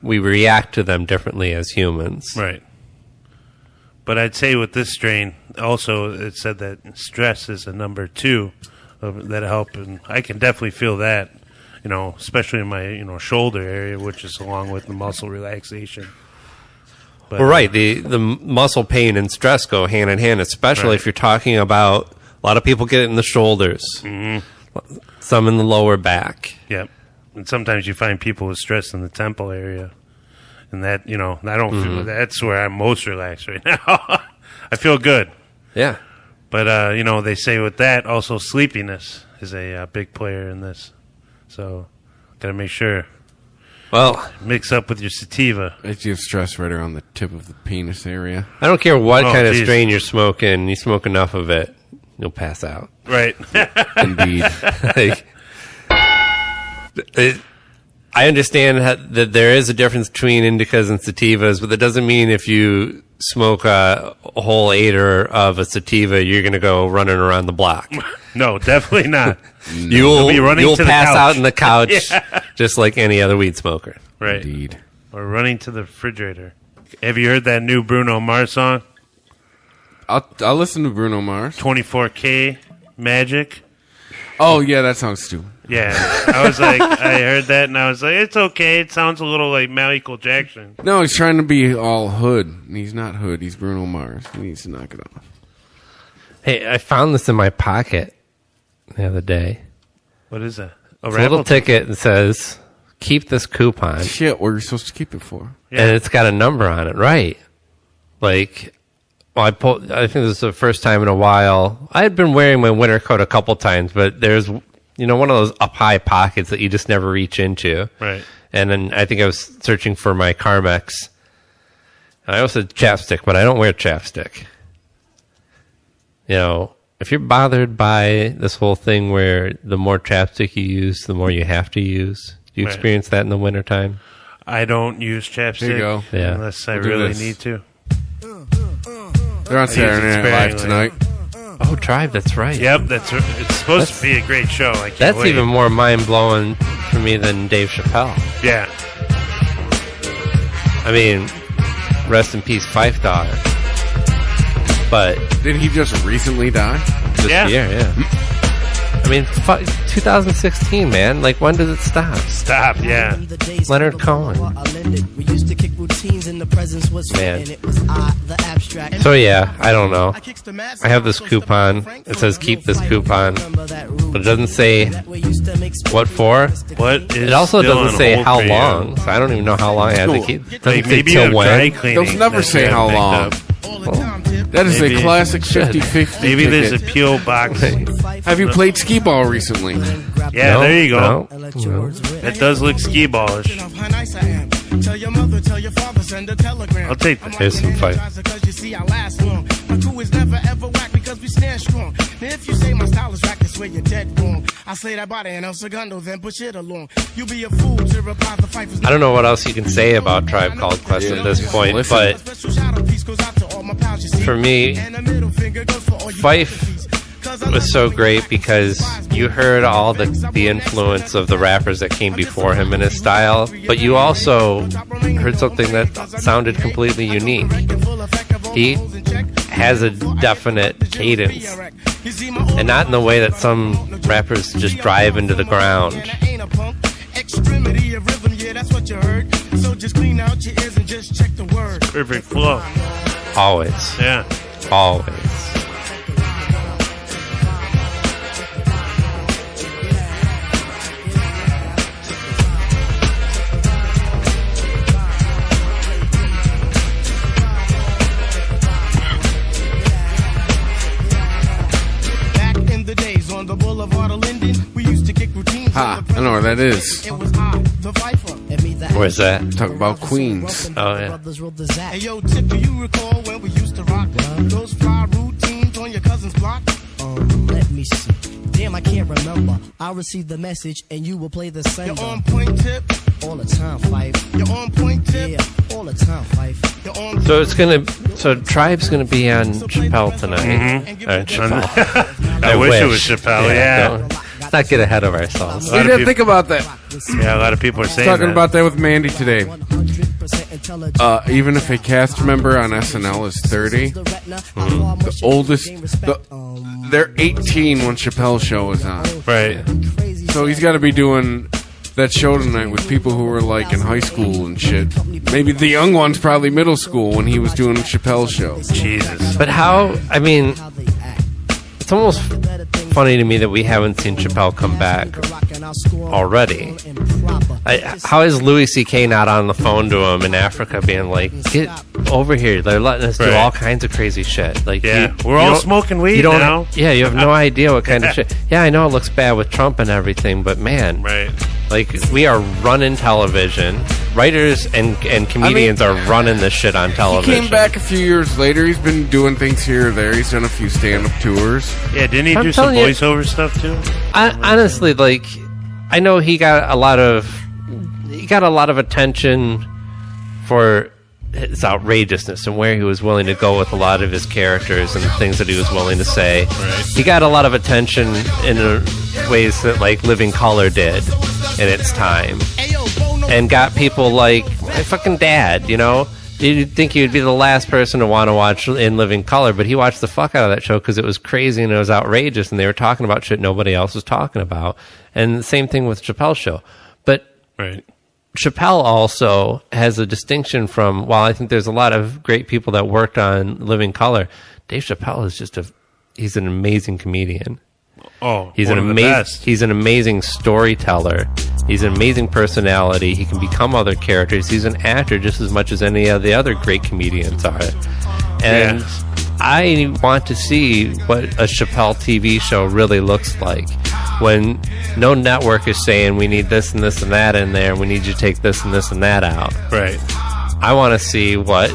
We react to them differently as humans. Right. But I'd say with this strain, also, it said that stress is a number 2 that help, and I can definitely feel that, especially in my, shoulder area, which is along with the muscle relaxation. But, well, right. The muscle pain and stress go hand in hand, especially if you're talking about a lot of people get it in the shoulders, some in the lower back. Yep. And sometimes you find people with stress in the temple area. And that, I don't feel that's where I'm most relaxed right now. I feel good. Yeah. But, they say with that, also sleepiness is a big player in this. So, got to make sure. Well, mix up with your sativa. If you have stress right around the tip of the penis area. I don't care what kind of strain you're smoking. You smoke enough of it, you'll pass out. Right. Indeed. I understand that there is a difference between indicas and sativas, but that doesn't mean if you smoke a whole 8er of a sativa, you're going to go running around the block. No, definitely not. You'll pass out on the couch just like any other weed smoker. Right. Indeed. or running to the refrigerator. Have you heard that new Bruno Mars song? I'll listen to Bruno Mars. 24K Magic. Oh, yeah, that sounds stupid. Yeah. I was like, I heard that, and I was like, it's okay. It sounds a little like Michael Jackson. No, he's trying to be all hood. And he's not hood. He's Bruno Mars. He needs to knock it off. Hey, I found this in my pocket the other day. What is that? It's a little ticket that says, keep this coupon. Shit, what are you supposed to keep it for? Yeah. And it's got a number on it, right? Like, well, I think this is the first time in a while. I had been wearing my winter coat a couple times, but there's, one of those up-high pockets that you just never reach into. Right. And then I think I was searching for my Carmex. I also said chapstick, but I don't wear chapstick. If you're bothered by this whole thing where the more chapstick you use, the more you have to use, do you experience that in the wintertime? I don't use chapstick. There you go. Yeah. Unless I really need to. They're on Saturday Night Live tonight. Oh, Tribe, that's right. Yep, it's supposed to be a great show. I can't That's wait. even more mind-blowing for me than Dave Chappelle. Yeah. I mean, rest in peace, Fife Dog. But did he just recently die? This year, yeah. I mean, 2016, man. Like, when does it stop? Stop, yeah. Leonard Cohen. Man. So, yeah, I don't know. I have this coupon. It says keep this coupon. But it doesn't say what for. It also doesn't say how long. So I don't even know how long I have to keep. It doesn't say till when. They'll never say how long. That is a classic 50-50 Maybe ticket. there's a P.O. box. Have you played skee ball recently? Yeah, No, there you go. no. That does look skee ballish. I'll take that. Here's some fight. I don't know what else you can say about Tribe Called Quest at this point, but for me, Fife was so great because you heard all the influence of the rappers that came before him in his style, but you also heard something that sounded completely unique. He has a definite cadence, and not in the way that some rappers just drive into the ground. Perfect flow. Always. Yeah. Always. Ha, I know where that is. Where's that? Talk about Queens. Oh, yeah. Hey, yo, Tip, do you recall when we used to rock those fly routines on your cousin's block? Let me see. Damn, I can't remember. I'll receive the message and you will play the sender. You're on point, Tip. All the time, Fife. You're on point, Tip. Yeah, all the time, Fife. You're on point. So Tribe's gonna be on Chappelle tonight. Chappelle. I wish it was Chappelle, yeah. Let's not get ahead of ourselves. We didn't think about that. Yeah, a lot of people are saying Talking that. about that with Mandy today. Even if a cast member on SNL is 30, the oldest, they're 18 when Chappelle's show is on. Right. So he's got to be doing that show tonight with people who were like in high school and shit. Maybe the young one's probably middle school when he was doing Chappelle's show. Jesus. But how? I mean, it's almost funny to me that we haven't seen Chappelle come back already. How is Louis C.K. not on the phone to him in Africa being like, get over here, they're letting us do all kinds of crazy shit. Like, yeah, we're all smoking weed now. Yeah, you have no idea what kind of shit. Yeah, I know it looks bad with Trump and everything, but man, like, we are running television. Writers and comedians are running this shit on television. He came back a few years later. He's been doing things here or there. He's done a few stand-up tours. Yeah, didn't he do some voiceover stuff too? Honestly, like, I know he got a lot of attention for his outrageousness and where he was willing to go with a lot of his characters and the things that he was willing to say. Right. He got a lot of attention in ways that, like, Living Colour did in its time, and got people like My fucking dad, you know? You'd think he would be the last person to want to watch In Living Color, but he watched the fuck out of that show because it was crazy and it was outrageous and they were talking about shit nobody else was talking about. And the same thing with Chappelle's show. But Chappelle also has a distinction from, while I think there's a lot of great people that worked on Living Color, Dave Chappelle is just he's an amazing comedian. Oh, he's an amazing storyteller. He's an amazing personality. He can become other characters. He's an actor just as much as any of the other great comedians are. And I want to see what a Chappelle TV show really looks like when no network is saying we need this and this and that in there, and we need you to take this and this and that out. Right. I want to see what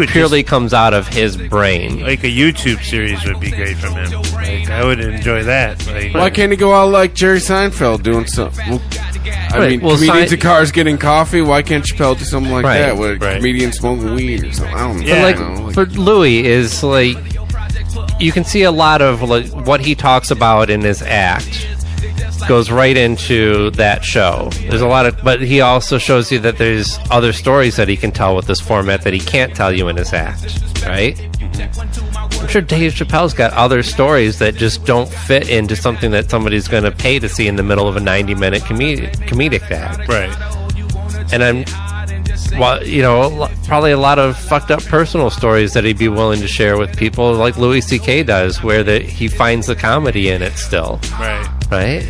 purely comes out of his brain. Like a YouTube series would be great from him. Like, I would enjoy that. Like, why can't he go out like Jerry Seinfeld doing something? Comedians in cars getting coffee. Why can't Chappelle do something like that with comedians smoking weed or something? I don't know. Yeah. For Louis is like, you can see a lot of like what he talks about in his act goes right into that show. There's a lot of, but he also shows you that there's other stories that he can tell with this format that he can't tell you in his act, right? I'm sure Dave Chappelle's got other stories that just don't fit into something that somebody's going to pay to see in the middle of a 90-minute comedic act. Right. And probably a lot of fucked up personal stories that he'd be willing to share with people like Louis C.K. does, where he finds the comedy in it still. Right?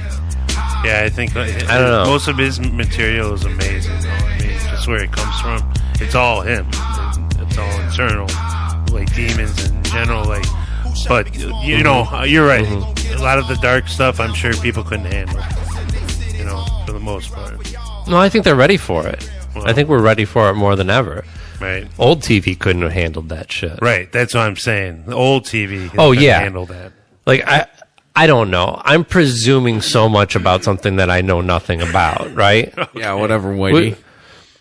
Yeah, I think I don't know. Most of his material is amazing, though. I mean, just where it comes from, it's all him. It's all internal, like demons in general. Like, but you know, you're right. A lot of the dark stuff, I'm sure people couldn't handle. You know, for the most part. No, I think they're ready for it. Well, I think we're ready for it more than ever. Right. Old TV couldn't have handled that shit. Right. That's what I'm saying. The old TV. Couldn't handle that. Like I don't know. I'm presuming so much about something that I know nothing about, right? Yeah, whatever, Whitey.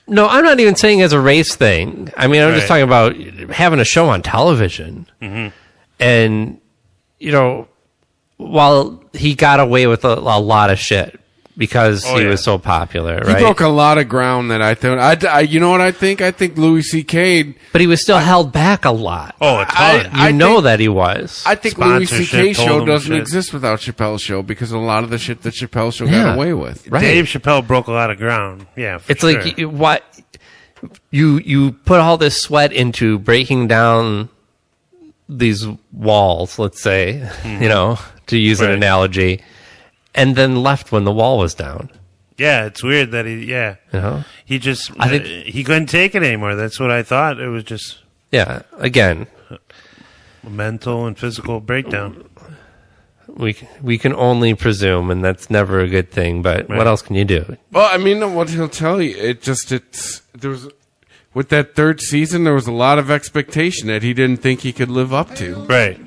No, I'm not even saying as a race thing. I mean, I'm just talking about having a show on television. Mm-hmm. And, you know, while he got away with a lot of shit because he was so popular, right? He broke a lot of ground that I thought. You know what I think? I think Louis C.K. But he was still held back a lot. Oh, a ton. I think that he was. I think Louis C.K. show doesn't exist without Chappelle's show because a lot of the shit that Chappelle's show got away with. Right. Dave Chappelle broke a lot of ground. Yeah, it's sure. Like what you put all this sweat into breaking down these walls, let's say, you know, to use an analogy. And then left when the wall was down. Yeah, it's weird that he just I think he couldn't take it anymore. That's what I thought. It was just again, a mental and physical breakdown. We can only presume, and that's never a good thing. But what else can you do? Well, I mean, what he'll tell you, there was with that third season, there was a lot of expectation that he didn't think he could live up to. Right.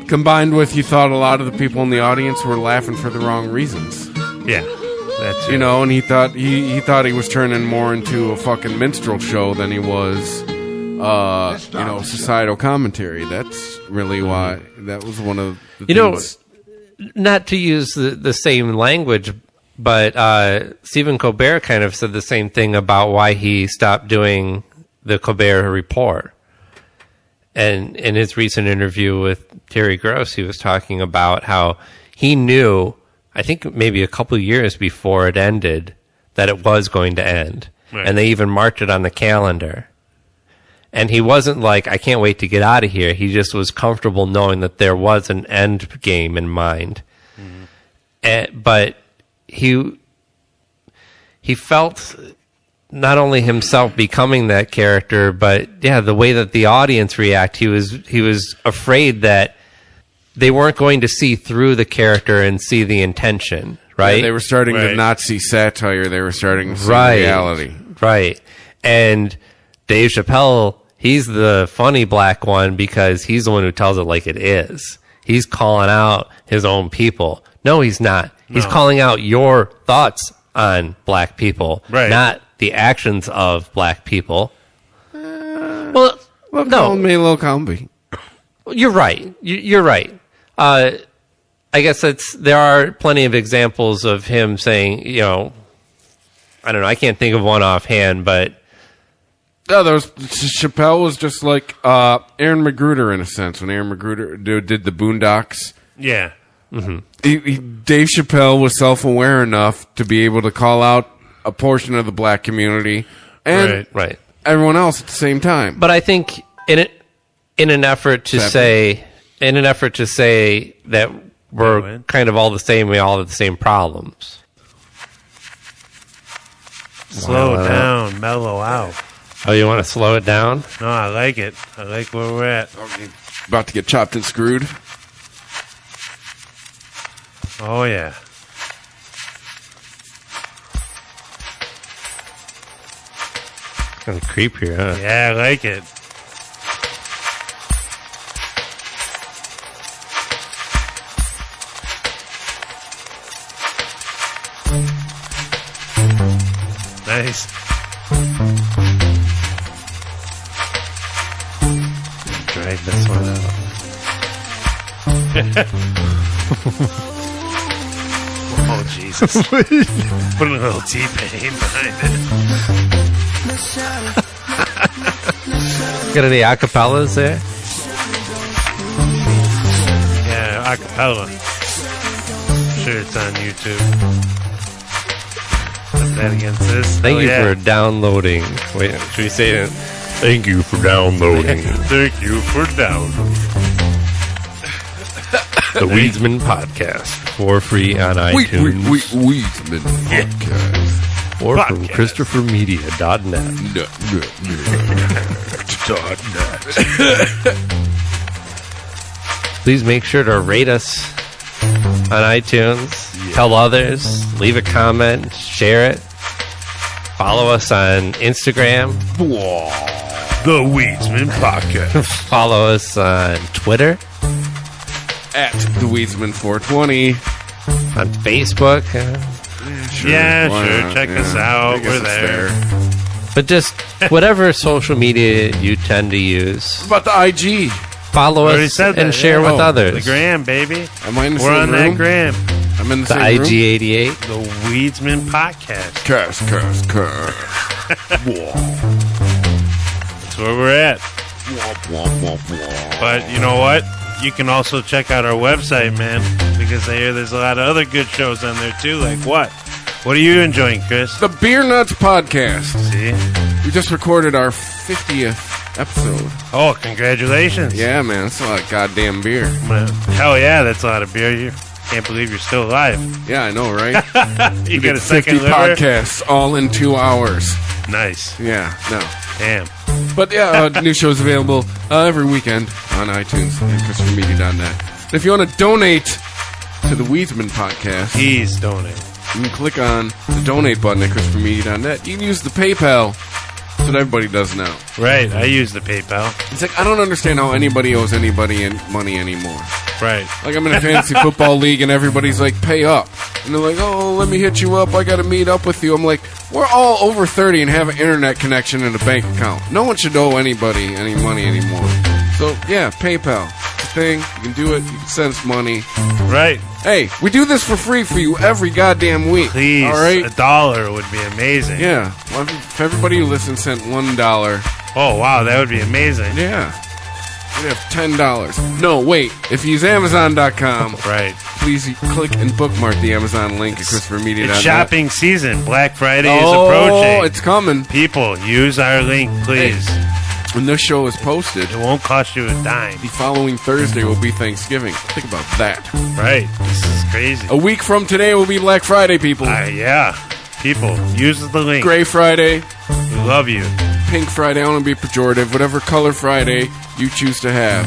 Combined with, he thought a lot of the people in the audience were laughing for the wrong reasons. Yeah, that's you know, and he thought he was turning more into a fucking minstrel show than he was, societal commentary. That's really why that was one of the things. Not to use the same language, but Stephen Colbert kind of said the same thing about why he stopped doing the Colbert Report. And in his recent interview with Terry Gross, he was talking about how he knew, I think maybe a couple of years before it ended, that it was going to end. Right. And they even marked it on the calendar. And he wasn't like, I can't wait to get out of here. He just was comfortable knowing that there was an end game in mind. Mm-hmm. But he felt not only himself becoming that character, but the way that the audience react, he was afraid that they weren't going to see through the character and see the intention, right? Yeah, they were starting to not see satire. They were starting to see reality. Right. And Dave Chappelle, he's the funny black one because he's the one who tells it like it is. He's calling out his own people. No, he's not. No. He's calling out your thoughts on black people, not the actions of black people. No, Lil Comby. You're right. You're right. I guess there are plenty of examples of him saying, you know, I don't know. I can't think of one offhand, but No, there was Chappelle was just like Aaron Magruder in a sense when Aaron Magruder did the Boondocks. Yeah. Dave Chappelle was self-aware enough to be able to call out a portion of the black community and right. everyone else at the same time. But I think in an effort to say that we're kind of all the same, we all have the same problems. Slow down, mellow out. Oh, you want to slow it down? No, I like it. I like where we're at. About to get chopped and screwed. Oh, yeah. Kind of creepy, huh? Yeah, I like it. Nice. Drag this one out. Oh, Jesus. Put a little T-Pain behind it. Got any acapellas there? Yeah, acapella. Sure, it's on YouTube. Put that against this. Thank you for downloading. Wait, should we say it? Thank you for downloading. Thank you for downloading. The Weedsmen Potcast for free on iTunes. Weedsmen Podcast. Or from ChristopherMedia.net. Please make sure to rate us on iTunes. Yeah. Tell others. Leave a comment. Share it. Follow us on Instagram. The Weedsmen Podcast. Follow us on Twitter. At the Weedsmen 420. On Facebook. Sure. Check us out. We're there. But just whatever social media you tend to use. What about the IG? Follow us and share with others. The gram, baby. Am I in the We're same on room? that gram. I'm in the same room? IG88. The Weedsmen Podcast. Curse. That's where we're at. But you know what? You can also check out our website, man, because I hear there's a lot of other good shows on there, too. Like what? What are you enjoying, Chris? The Beer Nuts Podcast. See? We just recorded our 50th episode. Oh, congratulations. Yeah, man. That's a lot of goddamn beer. Hell yeah, that's a lot of beer. You can't believe you're still alive. Yeah, I know, right? You got a second 50 podcasts all in 2 hours. Nice. Yeah, no. Damn. But yeah, new shows available every weekend on iTunes and ChristopherMedia.net. And if you want to donate to the Weedsmen Podcast, please donate. You can click on the donate button at ChristopherMedia.net. You can use the PayPal. That's what everybody does now. Right, I use the PayPal. It's like, I don't understand how anybody owes anybody money anymore. Right. Like, I'm in a fantasy football league and everybody's like, pay up. And they're like, oh, let me hit you up. I got to meet up with you. I'm like, we're all over 30 and have an internet connection and a bank account. No one should owe anybody any money anymore. So, yeah, PayPal. It's a thing. You can do it. You can send us money. Right. Hey, we do this for free for you every goddamn week. Please. All right? $1 would be amazing. Yeah. Well, if everybody who listens sent $1. Oh, wow. That would be amazing. Yeah. We'd have $10. No, wait. If you use Amazon.com, right, please click and bookmark the Amazon link at ChristopherMedia.net. It's shopping season. Black Friday is approaching. Oh, it's coming. People, use our link, please. Hey, when this show is posted, it won't cost you a dime. The following Thursday will be Thanksgiving. Think about that. Right. This is crazy. A week from today will be Black Friday, people. Yeah. People, use the link. Gray Friday. We love you. Pink Friday. I don't want to be pejorative. Whatever color Friday you choose to have.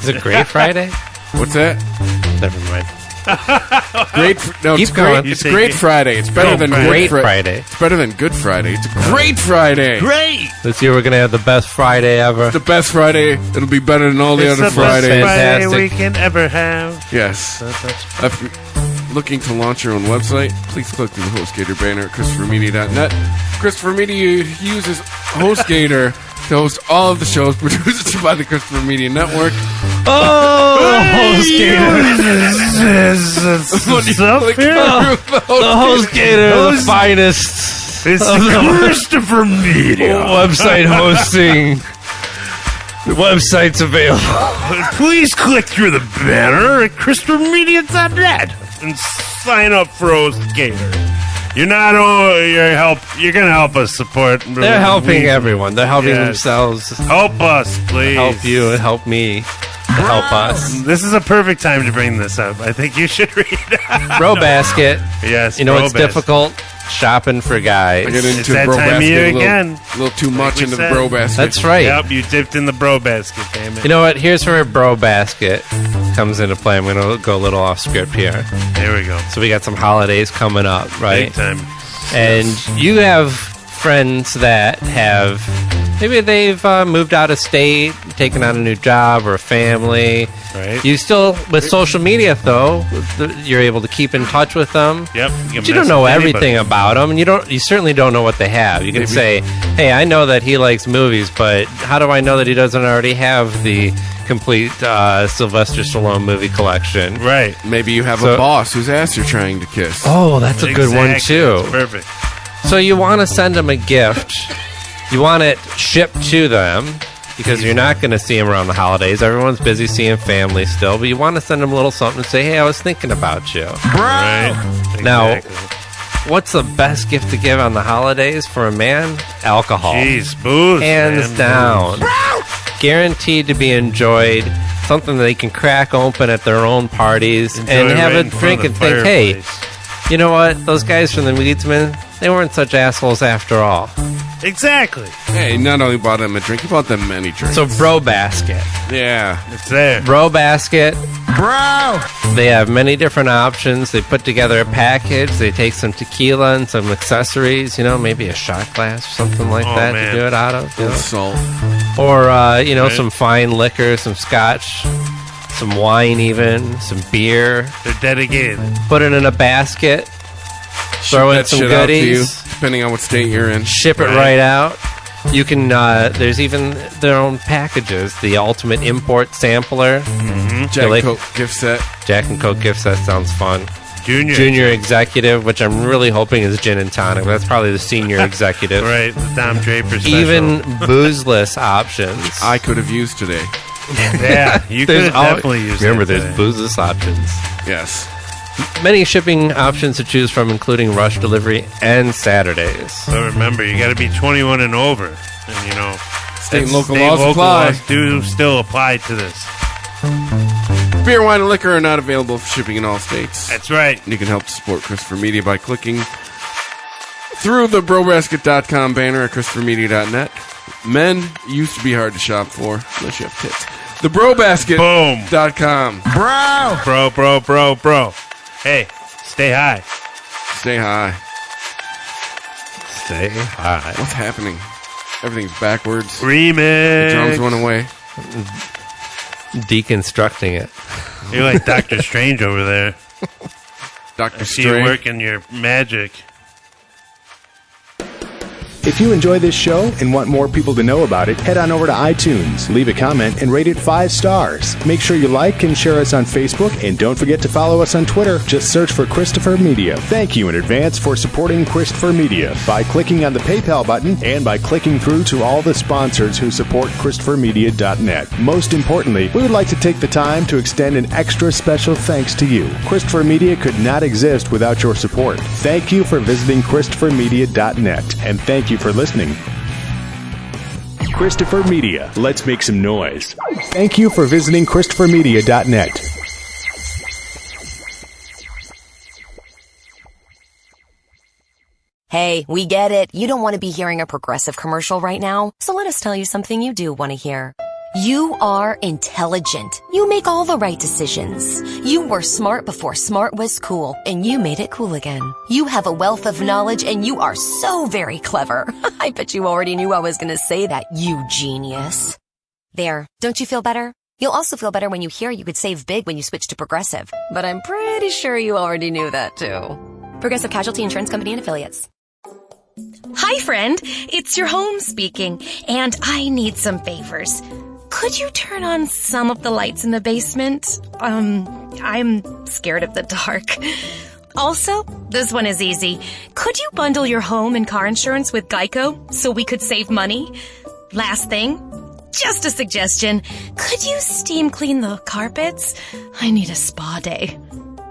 Is it Gray Friday? What's that? Never mind. It's great. It's Great Friday. It's better than Great Friday. It's better than Good Friday. It's a Great Friday. Great. This year we're gonna have the best Friday ever. It's the best Friday. It'll be better than all the other Fridays. It's the best Friday we can ever have. Yes. If you're looking to launch your own website, please click through the HostGator banner at ChristopherMedia.net. Christopher Media uses HostGator to host all of the shows produced by the Christopher Media Network. HostGator. The HostGator, the finest It's the Christopher Media website hosting. The website's available. Please click through the banner at ChristopherMedia.net and sign up for HostGator. You're gonna help us support. They're helping everyone. They're helping themselves. Help us, please. Help you and help me. Help us. This is a perfect time to bring this up. I think you should read it. Bro Basket. Yes. You know it's difficult shopping for guys. I get into It's that Bro time of Basket year a again. little too much into the Bro Basket. That's right. Yep, you dipped in the Bro Basket, damn it. You know what? Here's where Bro Basket comes into play. I'm going to go a little off script here. There we go. So we got some holidays coming up, right? Big time. And you have friends that have maybe they've moved out of state, taken on a new job or a family. Right. You still, with social media though, you're able to keep in touch with them. Yep. But you don't know everything about them, and you certainly don't know what they have. You can say, "Hey, I know that he likes movies, but how do I know that he doesn't already have the complete Sylvester Stallone movie collection?" Right. Maybe you have a boss whose ass you're trying to kiss. Oh, that's a good one too. That's perfect. So you want to send them a gift. You want it shipped to them because you're not going to see them around the holidays. Everyone's busy seeing family still, but you want to send them a little something and say, "Hey, I was thinking about you." Right. Now, Exactly. what's the best gift to give on the holidays for a man? Alcohol. Jeez, booze. Hands man. down. Guaranteed to be enjoyed. Something they can crack open at their own parties Enjoy and have right a in front drink of and the think, "Hey, fireplace." you know what? Those guys from the Weedsmen, they weren't such assholes after all." Exactly. Hey, not only bought them a drink, he bought them many drinks. So, Bro Basket. Yeah. It's there. Bro Basket. Bro! They have many different options. They put together a package. They take some tequila and some accessories, maybe a shot glass or something like that man. to do it out of. Salt. Or, some fine liquor, some scotch, some wine even, some beer. They're dedicated. Put it in a basket. Throw in that some shit out to you, goodies. depending on what state you're in. Ship it right out. You can, there's even their own packages. The Ultimate Import Sampler. Jack and Coke gift set. Jack and Coke gift set sounds fun. Junior Executive, which I'm really hoping is gin and tonic. But that's probably the senior executive. Right, the Dom Draper special. Even boozeless options. I could have used today. Yeah, you could have definitely used Remember, that there's today. boozeless options. Yes. Many shipping options to choose from, including rush delivery and Saturdays. So remember, you got to be 21 and over. And, State and local state laws local apply. laws do still apply to this. Beer, wine, and liquor are not available for shipping in all states. That's right. You can help support Christopher Media by clicking through the brobasket.com banner at christophermedia.net. Men used to be hard to shop for, unless you have tits. The brobasket.com. Bro. Hey, stay high. Stay high. Stay high. What's happening? Everything's backwards. Remix. The drums went away. Deconstructing it. You're like Dr. Strange over there. Dr. I see you Strange. working your magic. If you enjoy this show and want more people to know about it, head on over to iTunes, leave a comment, and rate it 5 stars. Make sure you like and share us on Facebook, and don't forget to follow us on Twitter. Just search for Christopher Media. Thank you in advance for supporting Christopher Media by clicking on the PayPal button and by clicking through to all the sponsors who support ChristopherMedia.net. Most importantly, we would like to take the time to extend an extra special thanks to you. Christopher Media could not exist without your support. Thank you for visiting ChristopherMedia.net, and thank you for listening. Christopher Media. Let's make some noise. Thank you for visiting ChristopherMedia.net. Hey, we get it. You don't want to be hearing a Progressive commercial right now, so let us tell you something you do want to hear. You are intelligent. You make all the right decisions. You were smart before smart was cool, and you made it cool again. You have a wealth of knowledge, and you are so very clever. I bet you already knew I was going to say that, you genius. There. Don't you feel better? You'll also feel better when you hear you could save big when you switch to Progressive. But I'm pretty sure you already knew that, too. Progressive Casualty Insurance Company and Affiliates. Hi, friend. It's your home speaking, and I need some favors. Could you turn on some of the lights in the basement? I'm scared of the dark. Also, this one is easy. Could you bundle your home and car insurance with Geico so we could save money? Last thing, just a suggestion. Could you steam clean the carpets? I need a spa day.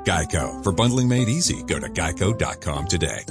Geico. For bundling made easy, go to geico.com today.